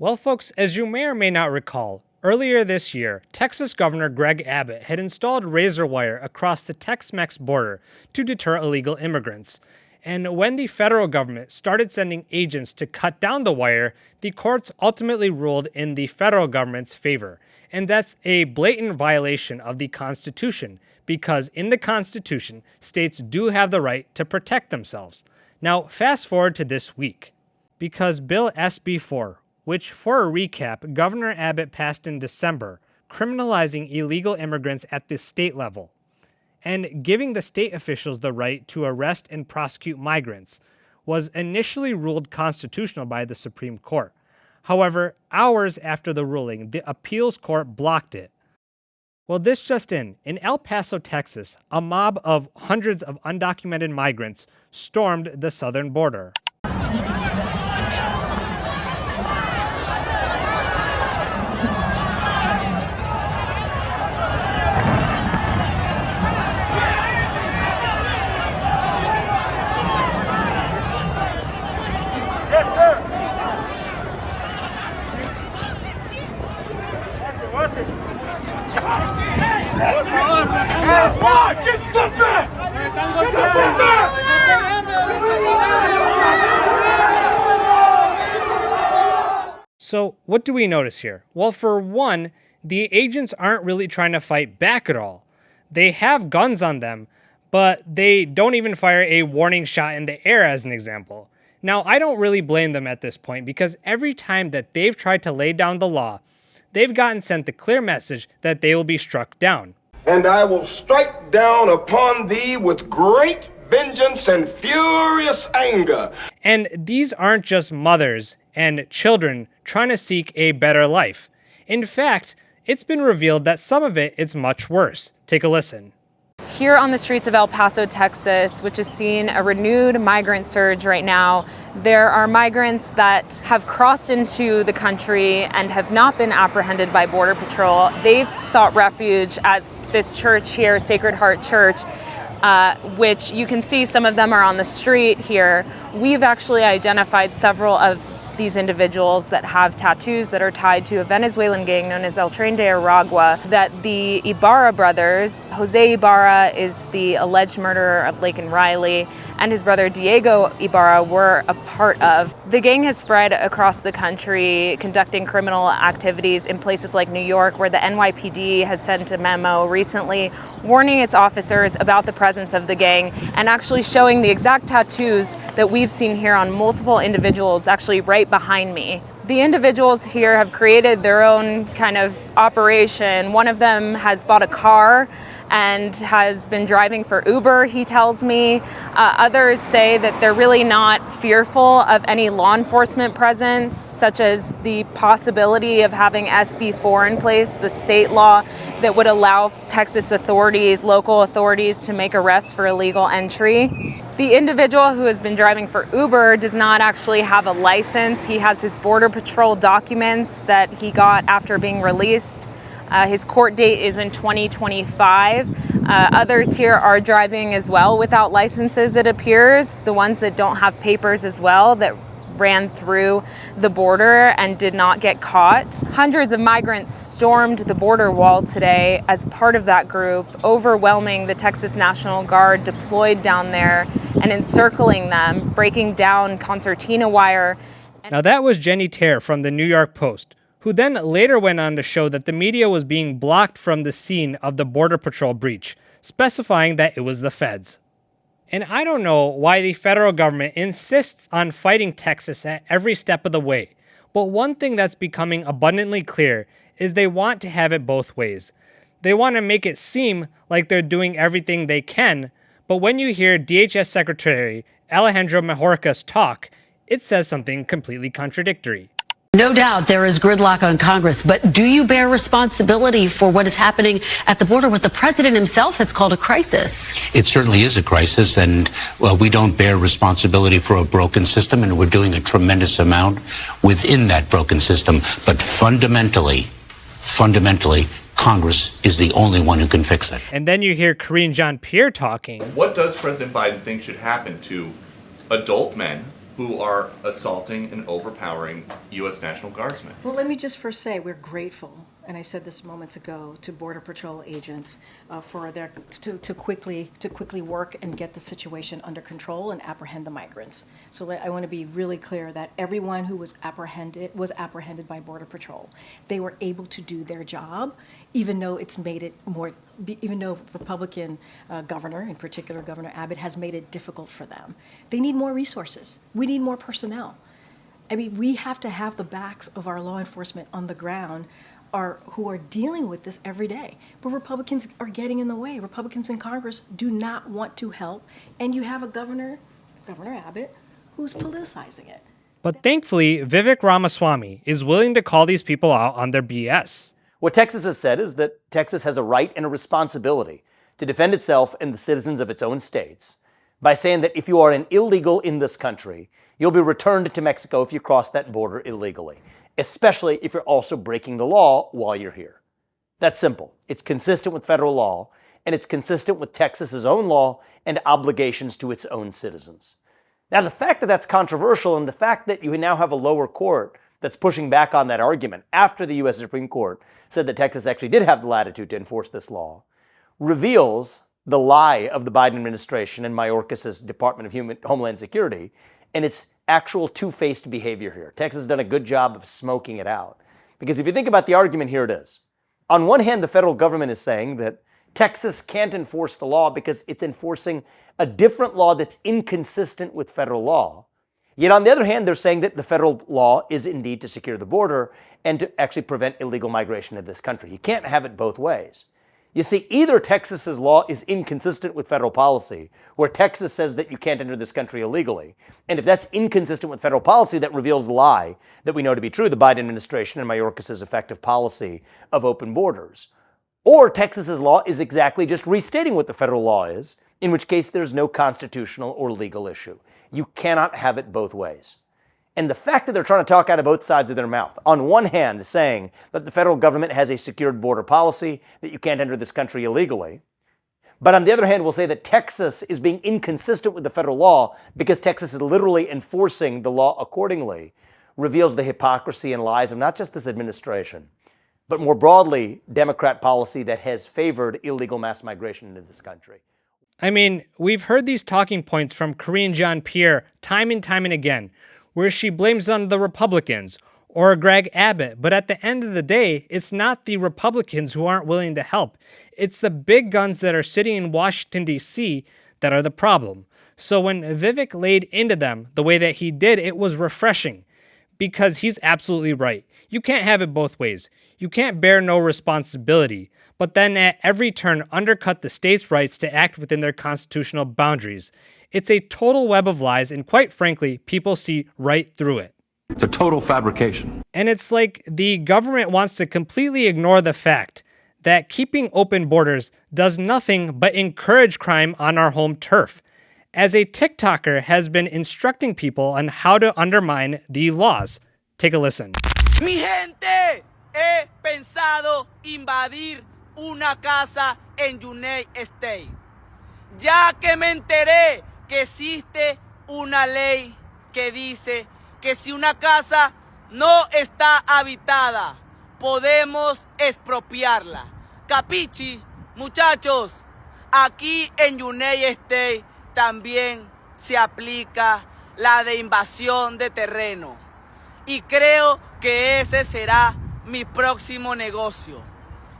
Well, folks, as you may or may not recall, earlier this year, Texas Governor Greg Abbott had installed razor wire across the Tex-Mex border to deter illegal immigrants. And when the federal government started sending agents to cut down the wire, the courts ultimately ruled in the federal government's favor. And that's a blatant violation of the Constitution, because in the Constitution, states do have the right to protect themselves. Now, fast forward to this week, because Bill SB 4, which, for a recap, Governor Abbott passed in December, criminalizing illegal immigrants at the state level, and giving the state officials the right to arrest and prosecute migrants, was initially ruled constitutional by the Supreme Court. However, hours after the ruling, the appeals court blocked it. Well, this just in El Paso, Texas, a mob of hundreds of undocumented migrants stormed the southern border. So what do we notice here? Well, for one, the agents aren't really trying to fight back at all. They have guns on them, but they don't even fire a warning shot in the air as an example. Now, I don't really blame them at this point, because every time that they've tried to lay down the law, they've gotten sent the clear message that they will be struck down. And I will strike down upon thee with great vengeance and furious anger. And these aren't just mothers and children trying to seek a better life. In fact, it's been revealed that some of it is much worse. Take a listen. Here on the streets of El Paso, Texas, which has seen a renewed migrant surge right now, there are migrants that have crossed into the country and have not been apprehended by Border Patrol. They've sought refuge at this church here, Sacred Heart Church, which you can see some of them are on the street here. We've actually identified several of these individuals that have tattoos that are tied to a Venezuelan gang known as El Tren de Aragua, that the Ibarra brothers, Jose Ibarra is the alleged murderer of Laken Riley, and his brother Diego Ibarra were a part of. The gang has spread across the country, conducting criminal activities in places like New York, where the NYPD has sent a memo recently warning its officers about the presence of the gang and actually showing the exact tattoos that we've seen here on multiple individuals actually right behind me. The individuals here have created their own kind of operation. One of them has bought a car and has been driving for Uber, he tells me. Others say that they're really not fearful of any law enforcement presence, such as the possibility of having SB 4 in place, the state law that would allow Texas authorities, local authorities, to make arrests for illegal entry. The individual who has been driving for Uber does not actually have a license. He has his Border Patrol documents that he got after being released. His court date is in 2025. Others here are driving as well without licenses, it appears. The ones that don't have papers as well, that ran through the border and did not get caught. Hundreds of migrants stormed the border wall today as part of that group, overwhelming the Texas National Guard deployed down there and encircling them, breaking down concertina wire. Now that was Jenny Terre from the New York Post, who then later went on to show that the media was being blocked from the scene of the Border Patrol breach, specifying that it was the feds. And I don't know why the federal government insists on fighting Texas at every step of the way, but one thing that's becoming abundantly clear is they want to have it both ways. They want to make it seem like they're doing everything they can, but when you hear DHS Secretary Alejandro Mayorkas talk, it says something completely contradictory. No doubt there is gridlock on Congress, but do you bear responsibility for what is happening at the border, what the president himself has called a crisis? It certainly is a crisis, and we don't bear responsibility for a broken system, and we're doing a tremendous amount within that broken system. But fundamentally, Congress is the only one who can fix it. And then you hear Karine Jean-Pierre talking. What does President Biden think should happen to adult men who are assaulting and overpowering U.S. National Guardsmen. Well, let me just first say we're grateful, and I said this moments ago, to Border Patrol agents for their to quickly work and get the situation under control and apprehend the migrants. So I want to be really clear that everyone who was apprehended by Border Patrol. They were able to do their job, even though it's made it more. Even though Republican governor, in particular Governor Abbott, has made it difficult for them. They need more resources. We need more personnel. I mean, we have to have the backs of our law enforcement on the ground who are dealing with this every day. But Republicans are getting in the way. Republicans in Congress do not want to help. And you have a Governor Abbott, who's politicizing it. But thankfully, Vivek Ramaswamy is willing to call these people out on their BS. What Texas has said is that Texas has a right and a responsibility to defend itself and the citizens of its own states by saying that if you are an illegal in this country, you'll be returned to Mexico if you cross that border illegally, especially if you're also breaking the law while you're here. That's simple. It's consistent with federal law, and it's consistent with Texas's own law and obligations to its own citizens. Now, the fact that that's controversial and the fact that you now have a lower court that's pushing back on that argument after the U.S. Supreme Court said that Texas actually did have the latitude to enforce this law, reveals the lie of the Biden administration and Mayorkas's Department of Homeland Security and its actual two-faced behavior here. Texas has done a good job of smoking it out. Because if you think about the argument, here it is. On one hand, the federal government is saying that Texas can't enforce the law because it's enforcing a different law that's inconsistent with federal law. Yet on the other hand, they're saying that the federal law is indeed to secure the border and to actually prevent illegal migration into this country. You can't have it both ways. You see, either Texas's law is inconsistent with federal policy, where Texas says that you can't enter this country illegally. And if that's inconsistent with federal policy, that reveals the lie that we know to be true, the Biden administration and Mayorkas's effective policy of open borders. Or Texas's law is exactly just restating what the federal law is, in which case there's no constitutional or legal issue. You cannot have it both ways. And the fact that they're trying to talk out of both sides of their mouth, on one hand saying that the federal government has a secured border policy, that you can't enter this country illegally, but on the other hand will say that Texas is being inconsistent with the federal law because Texas is literally enforcing the law accordingly, reveals the hypocrisy and lies of not just this administration, but more broadly, Democrat policy that has favored illegal mass migration into this country. I mean, we've heard these talking points from Karine Jean-Pierre time and again, where she blames on the Republicans or Greg Abbott. But at the end of the day, it's not the Republicans who aren't willing to help. It's the big guns that are sitting in Washington, D.C. that are the problem. So when Vivek laid into them the way that he did, it was refreshing because he's absolutely right. You can't have it both ways. You can't bear no responsibility, but then at every turn undercut the states' rights to act within their constitutional boundaries. It's a total web of lies, and quite frankly, people see right through it. It's a total fabrication. And it's like the government wants to completely ignore the fact that keeping open borders does nothing but encourage crime on our home turf, as a TikToker has been instructing people on how to undermine the laws. Take a listen. Mi gente, he pensado invadir una casa en United States, ya que me enteré que existe una ley que dice que si una casa no está habitada, podemos expropiarla. Capichi, muchachos, aquí en United States también se aplica la de invasión de terreno. Y creo que ese será mi próximo negocio.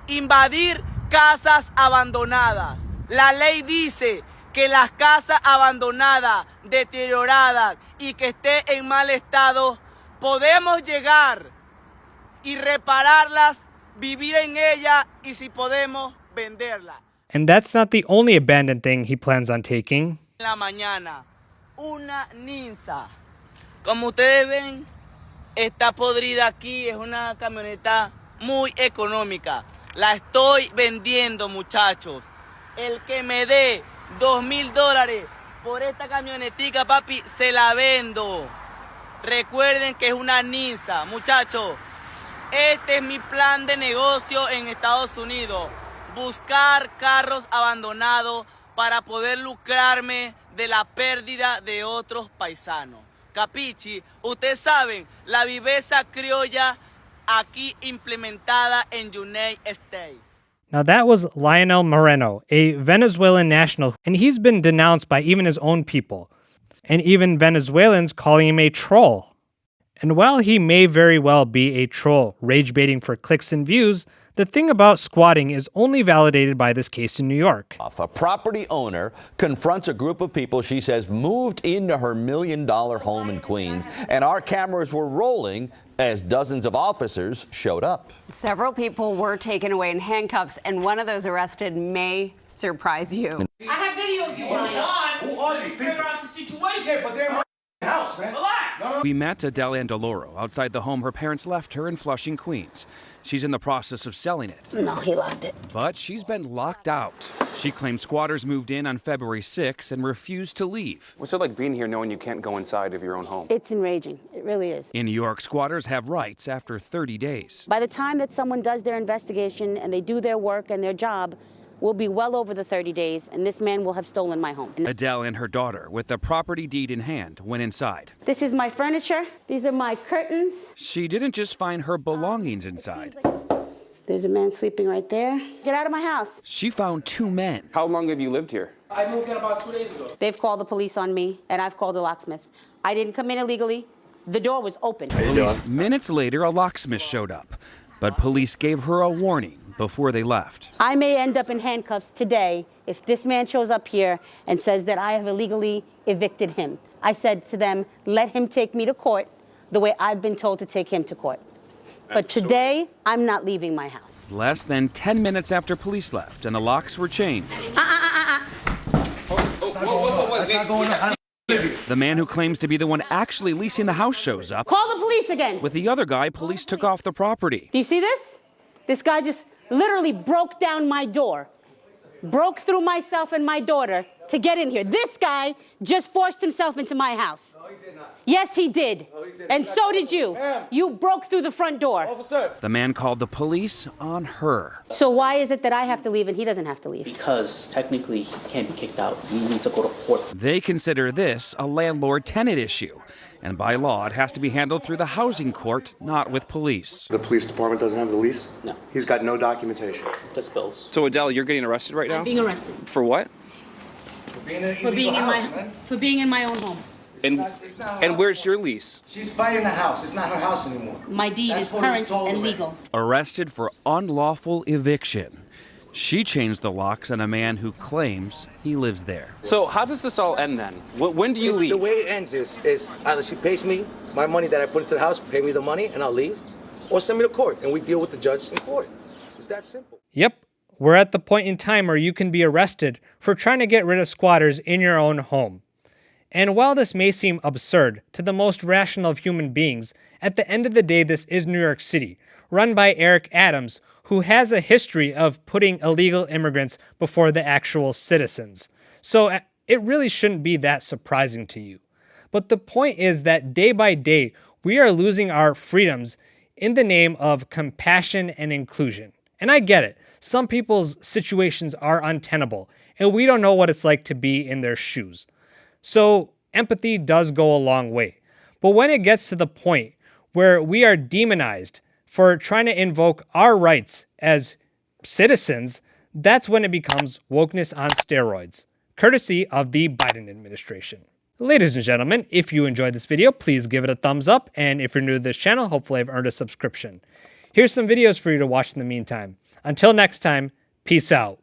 Invadir casas abandonadas. La ley dice que las casas abandonadas, deterioradas y que esté en mal estado, podemos llegar y repararlas, vivir en ellas y si podemos venderlas. And that's not the only abandoned thing he plans on taking. En la mañana, una ninza. Como ustedes ven, está podrida aquí, es una camioneta muy económica. La estoy vendiendo, muchachos. El que me dé $2,000 por esta camionetica, papi, se la vendo. Recuerden que es una ninza, muchachos. Este es mi plan de negocio en Estados Unidos. Buscar carros abandonados para poder lucrarme de la pérdida de otros paisanos. Capichi, ustedes saben, la viveza criolla aquí implementada en United States. Now that was Lionel Moreno, a Venezuelan national, and he's been denounced by even his own people, and even Venezuelans calling him a troll. And while he may very well be a troll, rage-baiting for clicks and views, the thing about squatting is only validated by this case in New York. A property owner confronts a group of people she says moved into her $1 million home in Queens, and our cameras were rolling as dozens of officers showed up. Several people were taken away in handcuffs, and one of those arrested may surprise you. I have video of you. Who are these people? Figure out the situation. Yeah, but they're in my house, man. Relax. We met Adele Andaloro outside the home her parents left her in Flushing, Queens. She's in the process of selling it. No, he locked it. But she's been locked out. She claims squatters moved in on February 6th and refused to leave. What's it like being here knowing you can't go inside of your own home? It's enraging. It really is. In New York, squatters have rights after 30 days. By the time that someone does their investigation and they do their work and their job, we'll be well over the 30 days, and this man will have stolen my home. Adele and her daughter, with the property deed in hand, went inside. This is my furniture. These are my curtains. She didn't just find her belongings inside. There's a man sleeping right there. Get out of my house. She found 2 men. How long have you lived here? I moved in about 2 days ago. They've called the police on me, and I've called the locksmiths. I didn't come in illegally. The door was open. Minutes later, a locksmith showed up, but police gave her a warning before they left. I may end up in handcuffs today if this man shows up here and says that I have illegally evicted him. I said to them, let him take me to court the way I've been told to take him to court. But today, I'm not leaving my house. Less than 10 minutes after police left and the locks were changed. The man who claims to be the one actually leasing the house shows up. Call the police again. With the other guy, police took off the property. Do you see this? This guy just literally broke down my door, broke through myself and my daughter to get in here. This guy just forced himself into my house. No, he did not. Yes, he did. No, he did. And so did you. You broke through the front door. Officer. The man called the police on her. So why is it that I have to leave and he doesn't have to leave? Because technically he can't be kicked out. We need to go to court. They consider this a landlord-tenant issue. And by law, it has to be handled through the housing court, not with police. The police department doesn't have the lease? No. He's got no documentation. Just bills. So Adele, you're getting arrested right now? I'm being arrested. For what? For being in my own home. And where's your lease? She's fighting the house. It's not her house anymore. My deed is current and legal. Arrested for unlawful eviction. She changed the locks on a man who claims he lives there. So how does this all end then? When do you leave? The way it ends is either she pays me my money that I put into the house, pay me the money, and I'll leave, or send me to court, and we deal with the judge in court. It's that simple. Yep, we're at the point in time where you can be arrested for trying to get rid of squatters in your own home. And while this may seem absurd to the most rational of human beings, at the end of the day, this is New York City, run by Eric Adams, who has a history of putting illegal immigrants before the actual citizens. So it really shouldn't be that surprising to you. But the point is that day by day, we are losing our freedoms in the name of compassion and inclusion. And I get it. Some people's situations are untenable, and we don't know what it's like to be in their shoes. So empathy does go a long way. But when it gets to the point where we are demonized for trying to invoke our rights as citizens, that's when it becomes wokeness on steroids, courtesy of the Biden administration. Ladies and gentlemen, if you enjoyed this video, please give it a thumbs up, and if you're new to this channel, hopefully I've earned a subscription. Here's some videos for you to watch in the meantime. Until next time, peace out.